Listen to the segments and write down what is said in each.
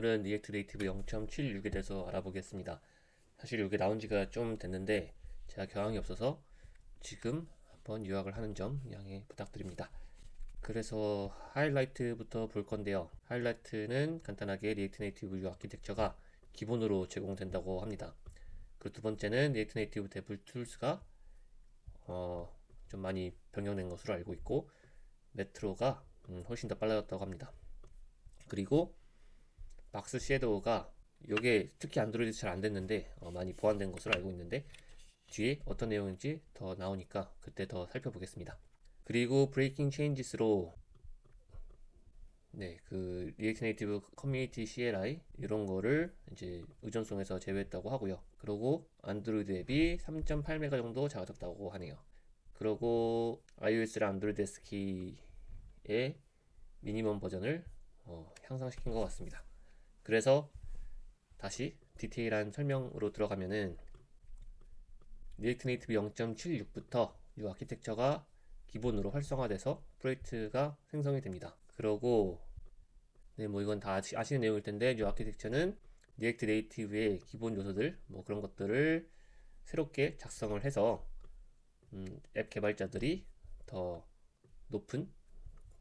오늘은 리액트 네이티브 0.76에 대해서 알아보겠습니다. 사실 이게 나온 지가 좀 됐는데 제가 경황이 없어서 지금 한번 유학을 하는 점 양해 부탁드립니다. 그래서 하이라이트부터 볼 건데요. 하이라이트는 간단하게 리액트 네이티브 유 아키텍처가 기본으로 제공된다고 합니다. 그리고 두 번째는 리액트 네이티브 데블 툴스가 좀 많이 변경된 것으로 알고 있고 메트로가 훨씬 더 빨라졌다고 합니다. 그리고 박스 섀도우가 이게 특히 안드로이드 잘 안됐는데 많이 보완된 것으로 알고 있는데 뒤에 어떤 내용인지 더 나오니까 그때 더 살펴보겠습니다. 그리고 브레이킹 체인지스로 그 리액트 네이티브 커뮤니티 CLI 이런 거를 이제 의존성에서 제외했다고 하고요. 그리고 안드로이드 앱이 3.8메가 정도 작아졌다고 하네요. 그리고 iOS랑 안드로이드 S키의 미니멈 버전을 향상시킨 것 같습니다. 그래서 다시 디테일한 설명으로 들어가면은 리액트 네이티브 0.76부터 이 아키텍처가 기본으로 활성화돼서 프로젝트가 생성이 됩니다. 그러고 뭐 이건 다 아시는 내용일 텐데 이 아키텍처는 리액트 네이티브의 기본 요소들 뭐 그런 것들을 새롭게 작성을 해서 앱 개발자들이 더 높은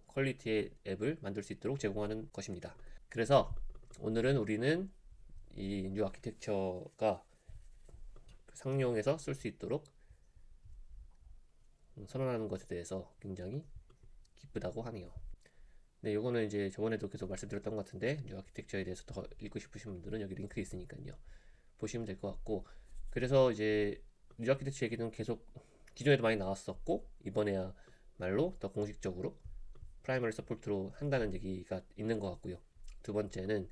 퀄리티의 앱을 만들 수 있도록 제공하는 것입니다. 그래서 오늘은 우리는 이 뉴 아키텍처가 상용에서 쓸 수 있도록 선언하는 것에 대해서 굉장히 기쁘다고 하네요. 네, 요거는 이제 저번에도 계속 말씀드렸던 것 같은데 뉴 아키텍처에 대해서 더 읽고 싶으신 분들은 여기 링크 있으니까요. 보시면 될 것 같고 그래서 이제 뉴 아키텍처 얘기는 계속 기존에도 많이 나왔었고 이번에야 말로 더 공식적으로 프라이머리 서포트로 한다는 얘기가 있는 것 같고요. 두 번째는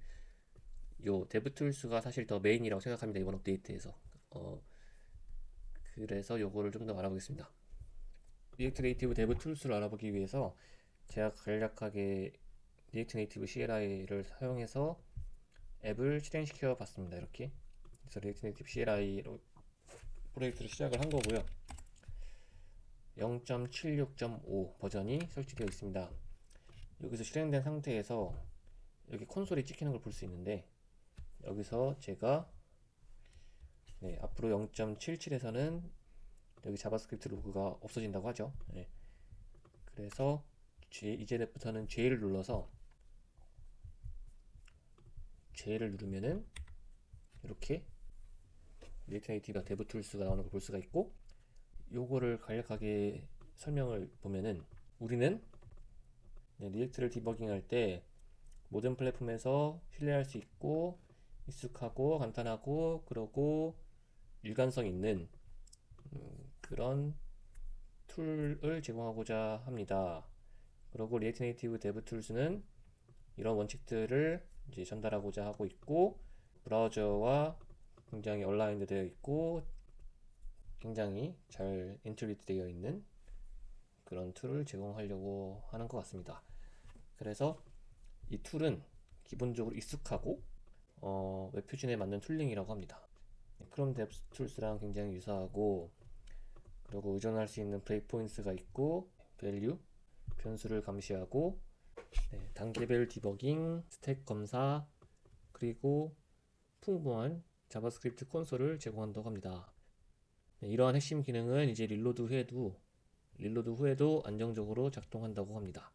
요 데브툴스가 사실 더 메인이라고 생각합니다. 이번 업데이트에서 그래서 요거를 좀 더 알아보겠습니다. 리액트 네이티브 데브 툴스를 알아보기 위해서 제가 간략하게 리액트 네이티브 CLI를 사용해서 앱을 실행시켜 봤습니다. 이렇게 그래서 리액트 네이티브 CLI로 프로젝트를 시작을 한 거고요. 0.76.5 버전이 설치되어 있습니다. 여기서 실행된 상태에서 여기 콘솔이 찍히는 걸 볼 수 있는데 여기서 제가 앞으로 0.77에서는 여기 자바스크립트 로그가 없어진다고 하죠. 그래서 이제부터는 J를 눌러서 J를 누르면은 이렇게 리액트 네이티브가 데브 툴스가 나오는 걸 볼 수가 있고 요거를 간략하게 설명을 보면은 우리는 리액트를 디버깅할 때 모든 플랫폼에서 신뢰할 수 있고 익숙하고 간단하고 그러고 일관성 있는 그런 툴을 제공하고자 합니다. 그리고 리액트 네이티브 데브 툴스는 이런 원칙들을 이제 전달하고자 하고 있고 브라우저와 굉장히 얼라인드 되어 있고 굉장히 잘 인투리트 되어 있는 그런 툴을 제공하려고 하는 것 같습니다. 그래서 이 툴은 기본적으로 익숙하고 웹 표준에 맞는 툴링이라고 합니다. 크롬 데브툴스랑 굉장히 유사하고 그리고 의존할 수 있는 브레이크 포인트가 있고 밸류 변수를 감시하고 단계별 디버깅, 스택 검사 그리고 풍부한 자바스크립트 콘솔을 제공한다고 합니다. 이러한 핵심 기능은 이제 릴로드 후에도 안정적으로 작동한다고 합니다.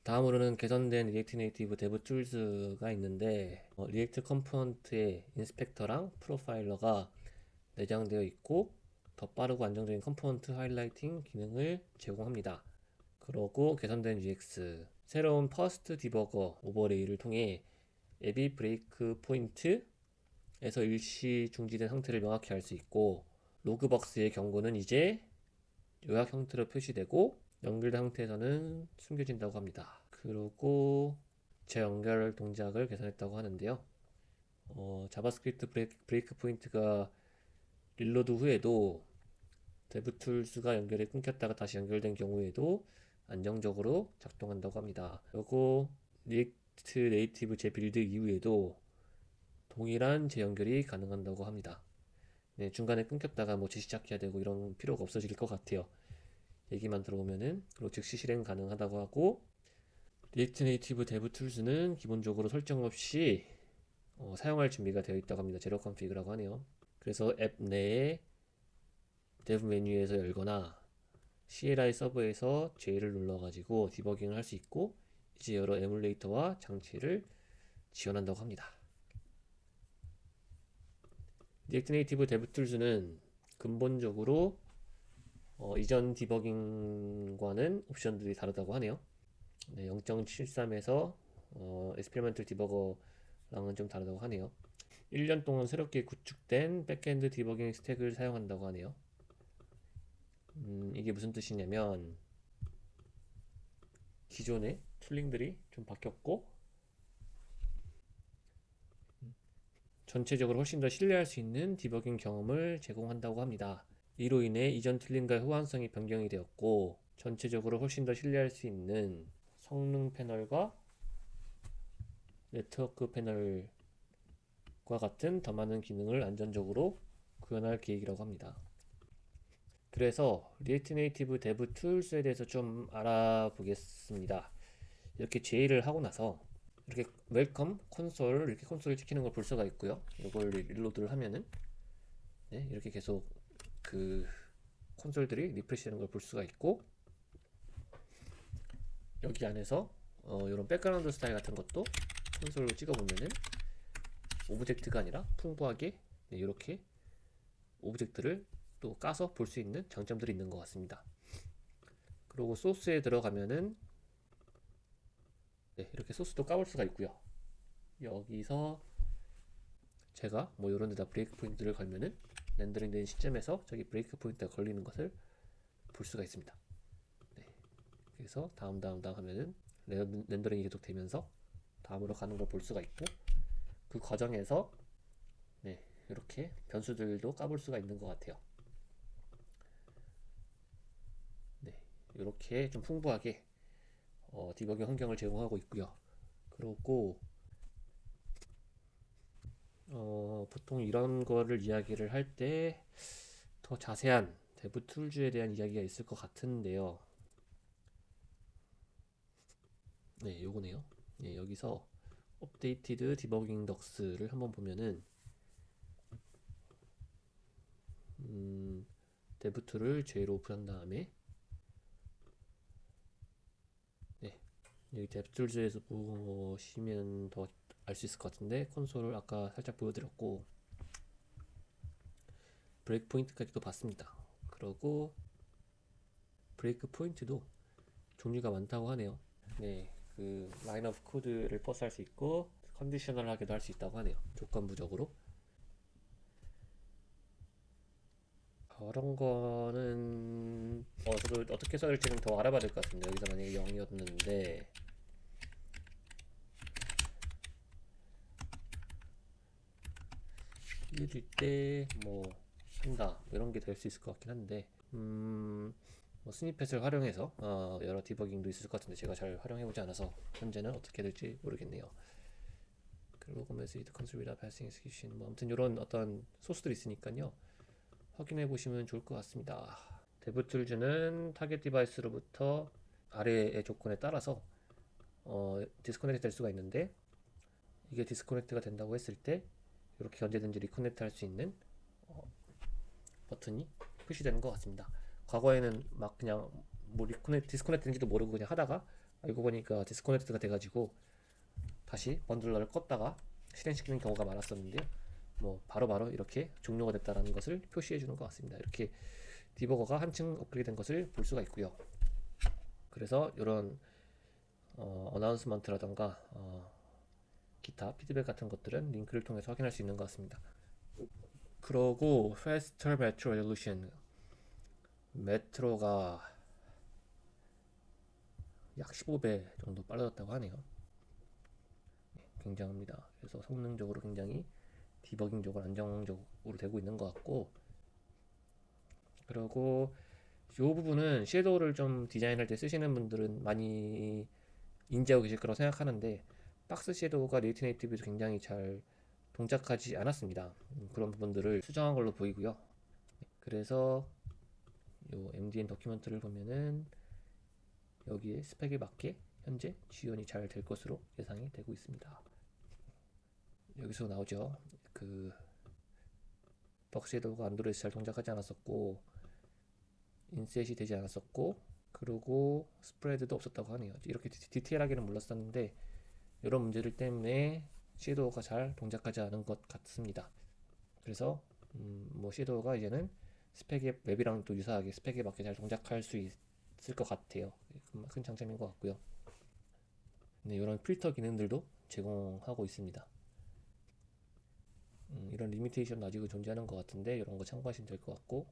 다음으로는 개선된 리액트 네이티브 데브 툴스가 있는데 리액트 컴포넌트의 인스펙터랑 프로파일러가 내장되어 있고 더 빠르고 안정적인 컴포넌트 하이라이팅 기능을 제공합니다. 그러고 개선된 UX 새로운 퍼스트 디버거 오버레이를 통해 앱이 브레이크 포인트에서 일시 중지된 상태를 명확히 알 수 있고 로그벅스의 경고는 이제 요약 형태로 표시되고 연결된 상태에서는 숨겨진다고 합니다. 그리고 재연결 동작을 개선했다고 하는데요. 자바스크립트 브레이크 포인트가 릴로드 후에도 데브툴스가 연결이 끊겼다가 다시 연결된 경우에도 안정적으로 작동한다고 합니다. 그리고 리액트 네이티브 재빌드 이후에도 동일한 재연결이 가능한다고 합니다. 중간에 끊겼다가 뭐 재시작해야 되고 이런 필요가 없어질 것 같아요. 얘기만 들어보면은. 그리고 즉시 실행 가능하다고 하고 리액트 네이티브 데브 툴스는 기본적으로 설정 없이 사용할 준비가 되어 있다고 합니다. 제로 컨피그라고 하네요. 그래서 앱 내에 데브 메뉴에서 열거나 CLI 서버에서 J를 눌러가지고 디버깅을 할 수 있고 이제 여러 에뮬레이터와 장치를 지원한다고 합니다. 리액트 네이티브 데브툴즈는 근본적으로 이전 디버깅과는 옵션들이 다르다고 하네요. 네, 0.73에서 에스페리먼털 디버거랑은 좀 다르다고 하네요. 1년 동안 새롭게 구축된 백엔드 디버깅 스택을 사용한다고 하네요. 이게 무슨 뜻이냐면 기존의 툴링들이 좀 바뀌었고 전체적으로 훨씬 더 신뢰할 수 있는 디버깅 경험을 제공한다고 합니다. 이로 인해 이전 툴링과 호환성이 변경이 되었고 전체적으로 훨씬 더 신뢰할 수 있는 성능 패널과 네트워크 패널과 같은 더 많은 기능을 안전적으로 구현할 계획이라고 합니다. 그래서 리액트 네이티브 데브 툴스에 대해서 좀 알아보겠습니다. 이렇게 제의를 하고 나서 이렇게 웰컴 콘솔 이렇게 콘솔을 찍히는 걸 볼 수가 있고요. 이걸 릴로드를 하면은 네, 이렇게 계속 그 콘솔들이 리프레시 되는 걸 볼 수가 있고 여기 안에서 이런 백그라운드 스타일 같은 것도 콘솔로 찍어보면은 오브젝트가 아니라 풍부하게 네, 이렇게 오브젝트를 또 까서 볼 수 있는 장점들이 있는 것 같습니다. 그리고 소스에 들어가면은 네, 이렇게 소스도 까볼 수가 있고요. 여기서 제가 뭐 이런 데다 브레이크 포인트를 걸면은 렌더링 된 시점에서 저기 브레이크 포인트가 걸리는 것을 볼 수가 있습니다. 네, 그래서 다음 하면은 렌더링이 계속 되면서 다음으로 가는 걸 볼 수가 있고 그 과정에서 네, 이렇게 변수들도 까볼 수가 있는 것 같아요. 네, 이렇게 좀 풍부하게 디버깅 환경을 제공하고 있고요. 그리고 보통 이런 거를 이야기를 할 때 더 자세한 데브 툴즈에 대한 이야기가 있을 것 같은데요. 네, 요거네요. 네, 여기서 업데이티드 디버깅 덕스를 한번 보면은 데브 툴을 제로 오픈한 다음에 네, 여기 데브 툴즈에서 보시면 더 알 수 있을 것 같은데 콘솔을 아까 살짝 보여드렸고 브레이크 포인트까지도 봤습니다. 그리고 브레이크 포인트도 종류가 많다고 하네요. 네, 그 라인 오브 코드를 버스할 수 있고 컨디셔널하게도 할 수 있다고 하네요. 조건부적으로. 그런 거는 저도 어떻게 써야 될지는 더 알아봐야 될 것 같은데 여기서 만약에 0이었는데 이럴 때 뭐 한다 이런 게 될 수 있을 것 같긴 한데 뭐 스니펫을 활용해서 여러 디버깅도 있을 것 같은데 제가 잘 활용해보지 않아서 현재는 어떻게 될지 모르겠네요. 그리고 메시지 컨솔이나 패싱 execution 뭐 아무튼 이런 어떤 소스들이 있으니까요 확인해 보시면 좋을 것 같습니다. 데브툴즈는 타겟 디바이스로부터 아래의 조건에 따라서 디스커넥트 될 수가 있는데 이게 디스커넥트가 된다고 했을 때 이렇게 언제든지 리커넥트 할 수 있는 버튼이 표시되는 것 같습니다. 과거에는 막 그냥 뭐 디스커넥트 된지도 모르고 그냥 하다가 알고 보니까 디스커넥트가 돼가지고 다시 번들러를 껐다가 실행시키는 경우가 많았었는데요. 뭐 바로바로 이렇게 종료가 됐다라는 것을 표시해 주는 것 같습니다. 이렇게 디버거가 한층 업그레이드 된 것을 볼 수가 있고요. 그래서 이런 어나운스먼트라던가 기타 피드백 같은 것들은 링크를 통해서 확인할 수 있는 것 같습니다. 그러고 Faster Metro Resolution 메트로가 약 15배 정도 빨라졌다고 하네요. 굉장합니다. 그래서 성능적으로 굉장히 디버깅적으로 안정적으로 되고 있는 것 같고 그리고 이 부분은 섀도우를 좀 디자인할 때 쓰시는 분들은 많이 인지하고 계실 거라고 생각하는데 박스 섀도우가 리액트 네이티브에서 굉장히 잘 동작하지 않았습니다. 그런 부분들을 수정한 걸로 보이고요. 그래서 요 MDN 더큐먼트를 보면은 여기에 스펙에 맞게 현재 지원이 잘 될 것으로 예상이 되고 있습니다. 여기서 나오죠. 그 벅쉐도우가 안드로이드에 잘 동작하지 않았었고 인셋이 되지 않았었고 그리고 스프레드도 없었다고 하네요. 이렇게 디테일하게는 몰랐었는데 이런 문제들 때문에 섀도우가 잘 동작하지 않은 것 같습니다. 그래서 뭐 섀도우가 이제는 스펙에 웹이랑 또 유사하게 스펙에 맞게 잘 동작할 수 있을 것 같아요. 큰 장점인 것 같고요. 네, 이런 필터 기능들도 제공하고 있습니다. 이런 리미테이션 아직은 존재하는 것 같은데 이런 거 참고하시면 될 것 같고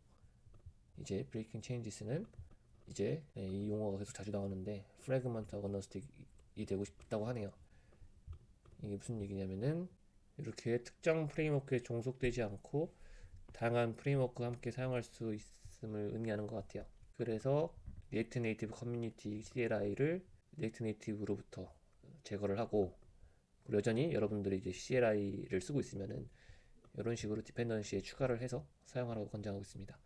이제 브레이킹 체인지스는 이제 이 용어가 계속 자주 나오는데 프래그먼트 어거너스틱이 되고 싶다고 하네요. 이게 무슨 얘기냐면은 이렇게 특정 프레임워크에 종속되지 않고 다양한 프레임워크와 함께 사용할 수 있음을 의미하는 것 같아요. 그래서 리액트 네이티브 커뮤니티 CLI를 리액트 네이티브로부터 제거를 하고 여전히 여러분들이 이제 CLI를 쓰고 있으면은 이런 식으로 디펜던시에 추가를 해서 사용하라고 권장하고 있습니다.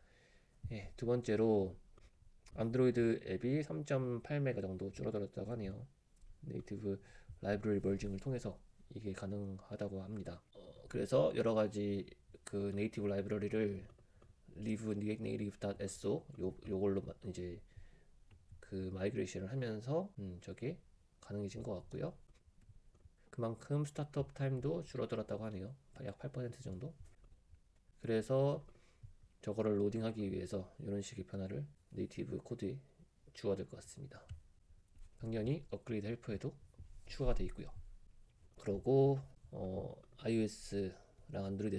예, 두 번째로 안드로이드 앱이 3.8메가 정도 줄어들었다고 하네요. 네이티브 라이브러리 멀징을 통해서 이게 가능하다고 합니다. 그래서 여러 가지 그 네이티브 라이브러리를 live native.so 요걸로 이제 그 마이그레이션을 하면서 저게 가능해진 것 같고요. 그만큼 스타트업 타임도 줄어들었다고 하네요. 약 8% 정도. 그래서 저거를 로딩하기 위해서 이런 식의 변화를 네이티브 코드에 주어야 될 것 같습니다. 당연히 업그레이드 헬퍼에도 추가가 되어 있고요. 그리고 iOS랑 안드로이드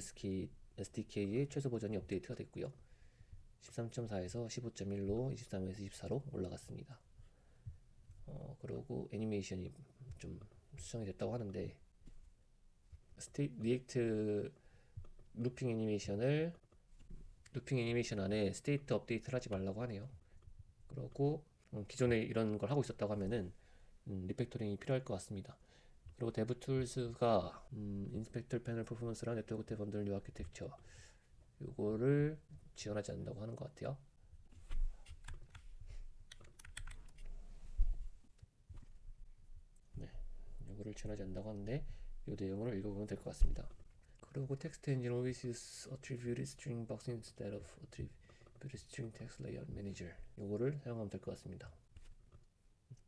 SDK의 최소 버전이 업데이트가 됐고요. 13.4에서 15.1로 23에서 24로 올라갔습니다. 그리고 애니메이션이 좀 수정이 됐다고 하는데 리액트 루핑 애니메이션 안에 스테이트 업데이트를 하지 말라고 하네요. 그리고 기존에 이런 걸 하고 있었다고 하면은 리팩토링이 필요할 것 같습니다. 그리고 데브툴스가 인스펙터 패널 퍼포먼스랑 네트워크 탭 번들 뉴 아키텍처 요거를 지원하지 않는다고 하는 것 같아요. 네, 요거를 지원하지 않는다고 하는데 이 내용을 읽어보면 될 것 같습니다. 그리고 텍스트 엔진 always use attribute string box instead of attribute string text layout manager 요거를 사용하면 될 것 같습니다.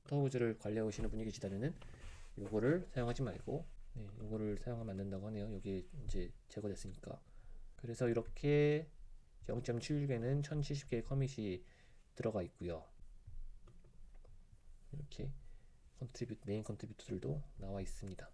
터브즈를 관리하시는 분이 계시다면은 요거를 사용하지 말고 요거를 사용하면 안 된다고 하네요. 여기 이제 제거됐으니까. 그래서 이렇게 0.71개는 1070개의 커밋이 들어가 있고요. 이렇게 메인 컨트리뷰터들도 나와 있습니다.